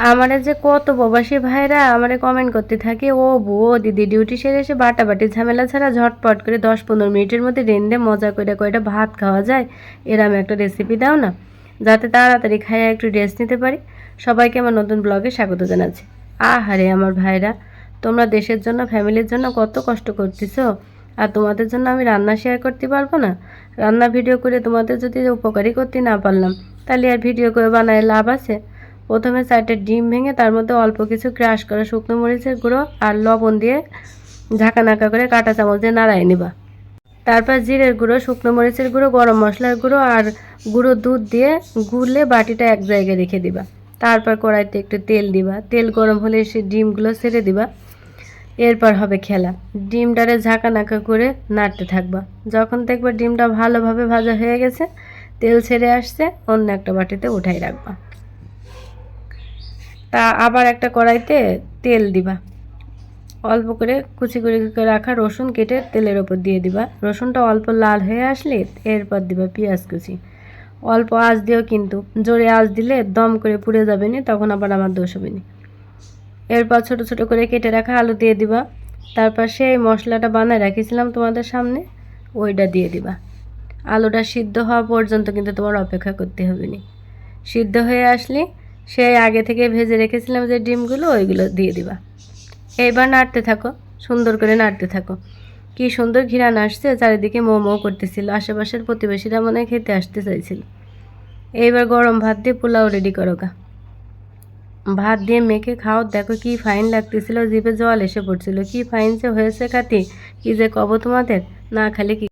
আমারে যে কত প্রবাসী ভাইরা আমারে কমেন্ট করতে থাকে, ও বউ দিদি ডিউটি সেরে এসে বাটাবাটি ঝামেলা ছাড়া ঝটপট করে 10-15 মিনিটের মধ্যে রেঁধে মজা করে কয়টা ভাত খাওয়া যায়, এরম একটা রেসিপি দাও না, যাতে তাড়াতাড়ি খাইয়ে একটু রেস্ট নিতে পারি। সবাইকে আমার নতুন ব্লগে স্বাগত জানাচ্ছি। আহারে আমার ভাইরা, তোমরা দেশের জন্য ফ্যামিলির জন্য কত কষ্ট করতেছো, আর তোমাদের জন্য আমি রান্না শেয়ার করতে পারবো না? রান্না ভিডিও করে তোমাদের যদি উপকারী করতে না পারলাম, তাহলে আর ভিডিও করে বানায় লাভ আছে? প্রথমে 4টে ডিম ভেঙে তার মধ্যে অল্প কিছু ক্রাশ করা শুকনো মরিচের গুঁড়ো আর লবণ দিয়ে ঝাঁকা করে কাঁটা চামচ দিয়ে নাড়াই নিবা। তারপর জিরের গুঁড়ো, শুকনো মরিচের গুঁড়ো, গরম মশলার গুঁড়ো আর গুঁড়ো দুধ দিয়ে গুলে বাটিটা এক জায়গায় রেখে দিবা। তারপর কড়াইতে একটু তেল দিবা, তেল গরম হলে সে ডিমগুলো ছেড়ে দিবা। এরপর হবে খেলা, ডিমটারে ঝাঁকা করে নাড়তে থাকবা। যখন দেখবা ডিমটা ভালোভাবে ভাজা হয়ে গেছে, তেল ছেড়ে আসছে, অন্য একটা বাটিতে উঠাই রাখবা। তা আবার একটা কড়াইতে তেল দিবা, অল্প করে কুচি করে রাখা রসুন কেটে তেলের ওপর দিয়ে দিবা। রসুনটা অল্প লাল হয়ে আসলে এরপর দিবা পেঁয়াজ কুচি। অল্প আঁচ দিও, কিন্তু জোরে আঁচ দিলে দম করে পুড়ে যাবে না, তখন আবার আমার দোষ হবে না। এরপর ছোট ছোট করে কেটে রাখা আলু দিয়ে দিবা। তারপর সেই মশলাটা বানায় রাখিছিলাম তোমাদের সামনে, ওইটা দিয়ে দিবা। আলুটা সিদ্ধ হওয়া পর্যন্ত কিন্তু তোমার অপেক্ষা করতে হবে না। সিদ্ধ হয়ে আসলে সেই আগে থেকে ভেজে রেখেছিলাম যে ডিমগুলো, ওইগুলো দিয়ে দিবা। এইবার নাড়তে থাকো, সুন্দর করে নাড়তে থাকো। কি সুন্দর ঘিরান আসছে, চারিদিকে মো করতেছিল, আশেপাশের প্রতিবেশীরা মনে হয় খেতে আসতে চাইছিল। এইবার গরম ভাত দিয়ে পোলাও রেডি করো গা। ভাত দিয়ে মেখে খাও, দেখো কি ফাইন লাগতেছিল, জিভে জল এসে পড়ছিল। কি ফাইন যে হয়েছে খাতি, কি যে কব তোমাদের, না খালি কি